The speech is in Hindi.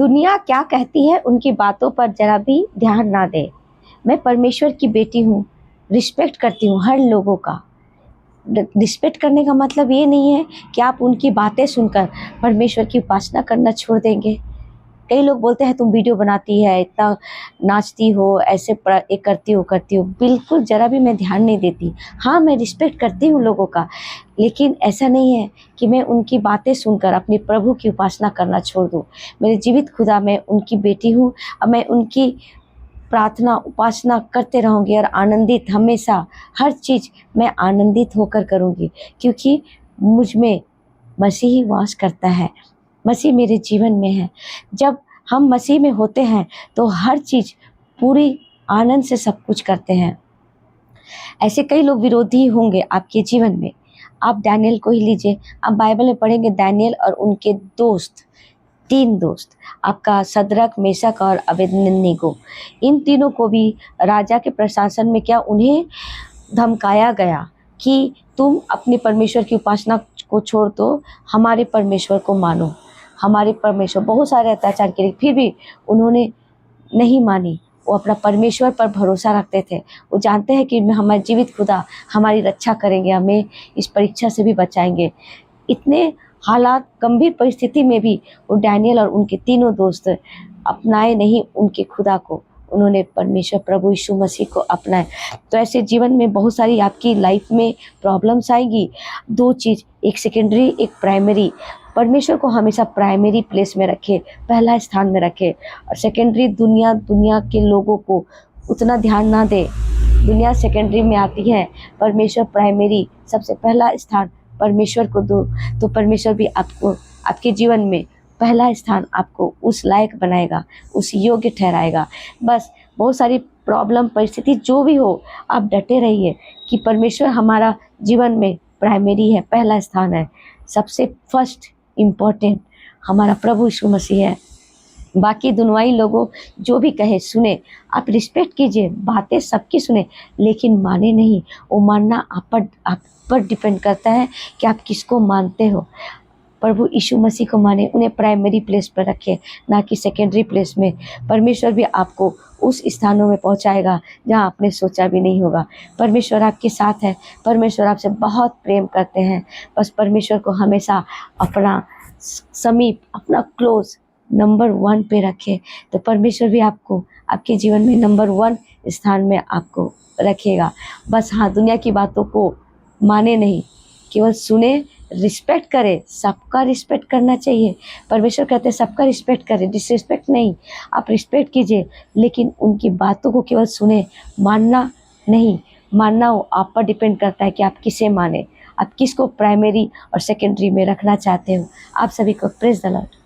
दुनिया क्या कहती है उनकी बातों पर जरा भी ध्यान ना दे। मैं परमेश्वर की बेटी हूँ, रिस्पेक्ट करती हूँ हर लोगों का। रिस्पेक्ट करने का मतलब ये नहीं है कि आप उनकी बातें सुनकर परमेश्वर की उपासना करना छोड़ देंगे। कई लोग बोलते हैं तुम वीडियो बनाती है, इतना नाचती हो, ऐसे एक करती हो। बिल्कुल ज़रा भी मैं ध्यान नहीं देती। हाँ, मैं रिस्पेक्ट करती हूँ लोगों का, लेकिन ऐसा नहीं है कि मैं उनकी बातें सुनकर अपने प्रभु की उपासना करना छोड़ दूँ। मेरे जीवित खुदा, मैं उनकी बेटी हूँ और मैं उनकी प्रार्थना उपासना करते रहूँगी और आनंदित हमेशा हर चीज़ मैं आनंदित होकर करूँगी, क्योंकि मुझ में मसीह ही वास करता है। मसीह मेरे जीवन में है। जब हम मसीह में होते हैं तो हर चीज़ पूरी आनंद से सब कुछ करते हैं। ऐसे कई लोग विरोधी होंगे आपके जीवन में। आप डैनियल को ही लीजिए, आप बाइबल में पढ़ेंगे डैनियल और उनके दोस्त, 3 दोस्त, आपका सदरक, मेशक और अबेदनगो, इन तीनों को भी राजा के प्रशासन में क्या उन्हें धमकाया गया कि तुम अपने परमेश्वर की उपासना को छोड़ दो, हमारे परमेश्वर को मानो। हमारे परमेश्वर बहुत सारे अत्याचार किए, फिर भी उन्होंने नहीं मानी। वो अपना परमेश्वर पर भरोसा रखते थे। वो जानते हैं कि हमारे जीवित खुदा हमारी रक्षा करेंगे, हमें इस परीक्षा से भी बचाएंगे। इतने हालात, गंभीर परिस्थिति में भी वो डैनियल और उनके तीनों दोस्त अपनाए नहीं उनके खुदा को, उन्होंने परमेश्वर प्रभु यीशु मसीह को अपनाए। तो ऐसे जीवन में बहुत सारी आपकी लाइफ में प्रॉब्लम्स आएगी। 2 चीज़, एक सेकेंडरी एक प्राइमरी। परमेश्वर को हमेशा प्राइमरी प्लेस में रखे, पहला स्थान में रखे, और सेकेंडरी दुनिया के लोगों को उतना ध्यान ना दे। दुनिया सेकेंडरी में आती है, परमेश्वर प्राइमरी, सबसे पहला स्थान परमेश्वर को दो, तो परमेश्वर भी आपको आपके जीवन में पहला स्थान आपको उस लायक बनाएगा, उस योग्य ठहराएगा। बस बहुत सारी प्रॉब्लम परिस्थिति जो भी हो, आप डटे रहिए कि परमेश्वर हमारा जीवन में प्राइमरी है, पहला स्थान है, सबसे फर्स्ट इम्पोर्टेंट हमारा प्रभु यीशु मसीह है। बाकी दुनियाई लोगों जो भी कहे सुने, आप रिस्पेक्ट कीजिए, बातें सबकी सुने, लेकिन माने नहीं। वो मानना आप पर डिपेंड करता है कि आप किसको मानते हो। प्रभु यीशु मसीह को माने, उन्हें प्राइमरी प्लेस पर रखें, ना कि सेकेंडरी प्लेस में। परमेश्वर भी आपको उस स्थानों में पहुंचाएगा जहां आपने सोचा भी नहीं होगा। परमेश्वर आपके साथ है, परमेश्वर आपसे बहुत प्रेम करते हैं। बस परमेश्वर को हमेशा अपना समीप, अपना क्लोज नंबर 1 पे रखें, तो परमेश्वर भी आपको आपके जीवन में नंबर 1 स्थान में आपको रखेगा। बस हाँ, दुनिया की बातों को माने नहीं, केवल सुने, रिस्पेक्ट करें, सबका रिस्पेक्ट करना चाहिए। परमेश्वर कहते हैं सबका रिस्पेक्ट करें, डिसरिस्पेक्ट नहीं। आप रिस्पेक्ट कीजिए, लेकिन उनकी बातों को केवल सुने, मानना नहीं। मानना वो आप पर डिपेंड करता है कि आप किसे माने, आप किसको प्राइमरी और सेकेंडरी में रखना चाहते हो। आप सभी को प्रेज द लॉर्ड।